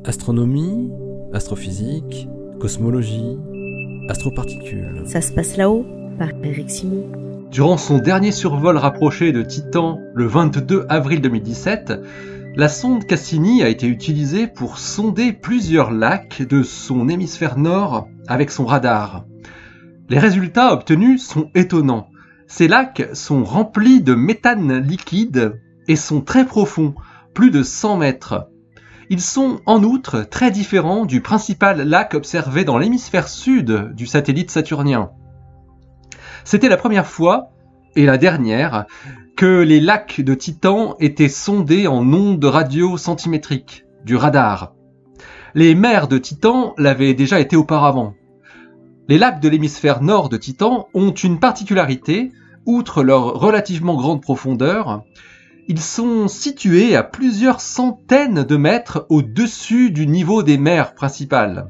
Astronomie, astrophysique, cosmologie, astroparticules. Ça se passe là-haut, par Eric Simon. Durant son dernier survol rapproché de Titan le 22 avril 2017, la sonde Cassini a été utilisée pour sonder plusieurs lacs de son hémisphère nord avec son radar. Les résultats obtenus sont étonnants. Ces lacs sont remplis de méthane liquide et sont très profonds, plus de 100 mètres. Ils sont en outre très différents du principal lac observé dans l'hémisphère sud du satellite saturnien. C'était la première fois, et la dernière, que les lacs de Titan étaient sondés en ondes radio centimétriques, du radar. Les mers de Titan l'avaient déjà été auparavant. Les lacs de l'hémisphère nord de Titan ont une particularité, outre leur relativement grande profondeur. Ils sont situés à plusieurs centaines de mètres au-dessus du niveau des mers principales.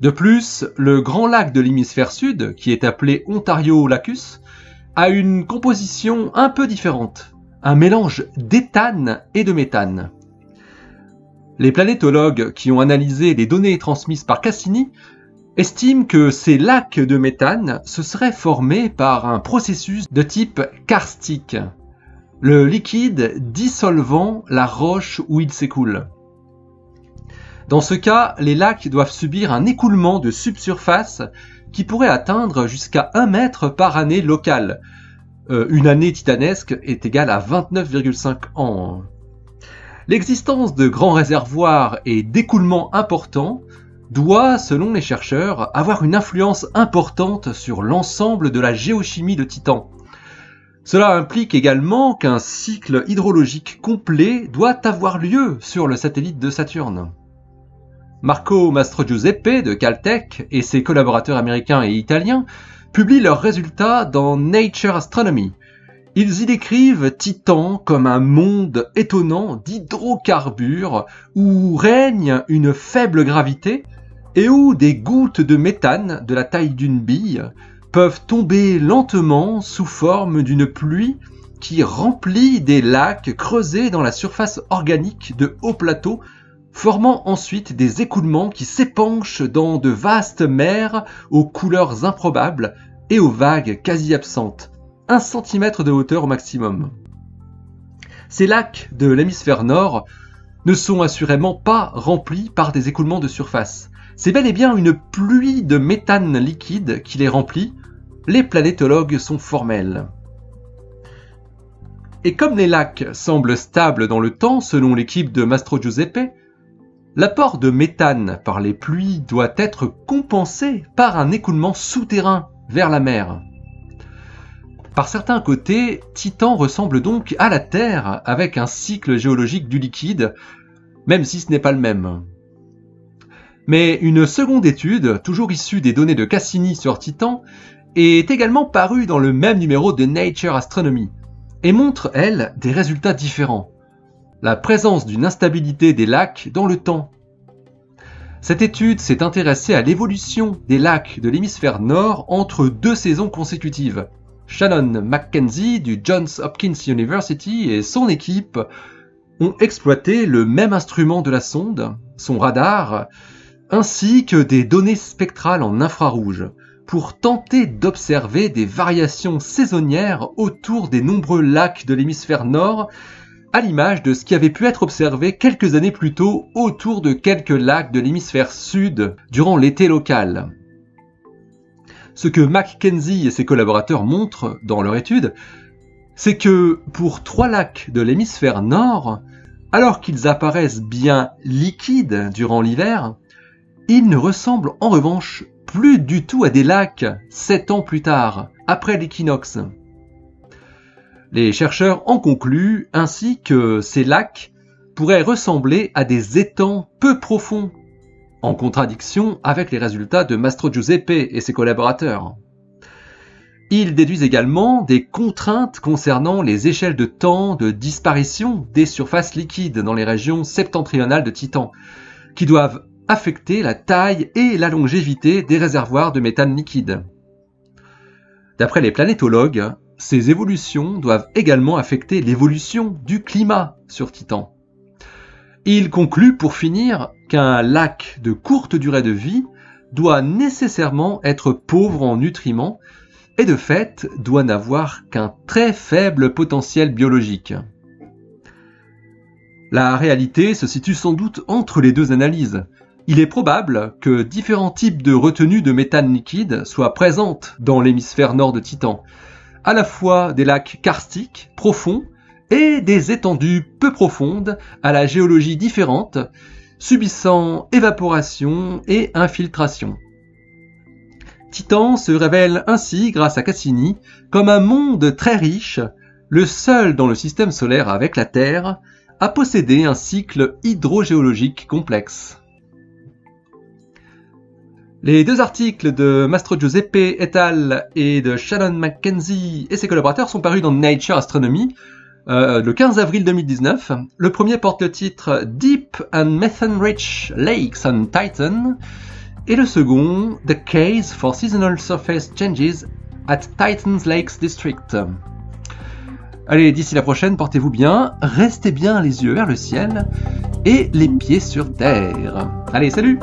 De plus, le grand lac de l'hémisphère sud, qui est appelé Ontario Lacus, a une composition un peu différente, un mélange d'éthane et de méthane. Les planétologues qui ont analysé les données transmises par Cassini estiment que ces lacs de méthane se seraient formés par un processus de type karstique, le liquide dissolvant la roche où il s'écoule. Dans ce cas, les lacs doivent subir un écoulement de subsurface qui pourrait atteindre jusqu'à 1 mètre par année locale. Une année titanesque est égale à 29,5 ans. L'existence de grands réservoirs et d'écoulements importants doit, selon les chercheurs, avoir une influence importante sur l'ensemble de la géochimie de Titan. Cela implique également qu'un cycle hydrologique complet doit avoir lieu sur le satellite de Saturne. Marco Mastrogiuseppe de Caltech et ses collaborateurs américains et italiens publient leurs résultats dans Nature Astronomy. Ils y décrivent Titan comme un monde étonnant d'hydrocarbures où règne une faible gravité et où des gouttes de méthane de la taille d'une bille peuvent tomber lentement sous forme d'une pluie qui remplit des lacs creusés dans la surface organique de hauts plateaux, formant ensuite des écoulements qui s'épanchent dans de vastes mers aux couleurs improbables et aux vagues quasi absentes, 1 cm de hauteur au maximum. Ces lacs de l'hémisphère nord ne sont assurément pas remplis par des écoulements de surface. C'est bel et bien une pluie de méthane liquide qui les remplit. Les planétologues sont formels. Et comme les lacs semblent stables dans le temps selon l'équipe de Mastrogiuseppe, l'apport de méthane par les pluies doit être compensé par un écoulement souterrain vers la mer. Par certains côtés, Titan ressemble donc à la Terre avec un cycle géologique du liquide, même si ce n'est pas le même. Mais une seconde étude, toujours issue des données de Cassini sur Titan, est également parue dans le même numéro de Nature Astronomy et montre, elle, des résultats différents. La présence d'une instabilité des lacs dans le temps. Cette étude s'est intéressée à l'évolution des lacs de l'hémisphère nord entre 2 saisons consécutives. Shannon McKenzie du Johns Hopkins University et son équipe ont exploité le même instrument de la sonde, son radar, ainsi que des données spectrales en infrarouge, pour tenter d'observer des variations saisonnières autour des nombreux lacs de l'hémisphère nord, à l'image de ce qui avait pu être observé quelques années plus tôt autour de quelques lacs de l'hémisphère sud durant l'été local. Ce que McKenzie et ses collaborateurs montrent dans leur étude, c'est que pour 3 lacs de l'hémisphère nord, alors qu'ils apparaissent bien liquides durant l'hiver, ils ne ressemblent en revanche plus du tout à des lacs 7 ans plus tard, après l'équinoxe. Les chercheurs en concluent ainsi que ces lacs pourraient ressembler à des étangs peu profonds, en contradiction avec les résultats de Mastrogiuseppe et ses collaborateurs. Ils déduisent également des contraintes concernant les échelles de temps de disparition des surfaces liquides dans les régions septentrionales de Titan, qui doivent affecter la taille et la longévité des réservoirs de méthane liquide. D'après les planétologues, ces évolutions doivent également affecter l'évolution du climat sur Titan. Il conclut pour finir qu'un lac de courte durée de vie doit nécessairement être pauvre en nutriments et de fait doit n'avoir qu'un très faible potentiel biologique. La réalité se situe sans doute entre les deux analyses. Il est probable que différents types de retenues de méthane liquide soient présentes dans l'hémisphère nord de Titan, à la fois des lacs karstiques profonds et des étendues peu profondes à la géologie différente, subissant évaporation et infiltration. Titan se révèle ainsi, grâce à Cassini, comme un monde très riche, le seul dans le système solaire avec la Terre à posséder un cycle hydrogéologique complexe. Les deux articles de Mastro Giuseppe et al. Et de Shannon McKenzie et ses collaborateurs sont parus dans Nature Astronomy le 15 avril 2019. Le premier porte le titre Deep and Methane-Rich Lakes on Titan et le second The Case for Seasonal Surface Changes at Titan's Lakes District. Allez, d'ici la prochaine, portez-vous bien, restez bien les yeux vers le ciel et les pieds sur terre. Allez, salut!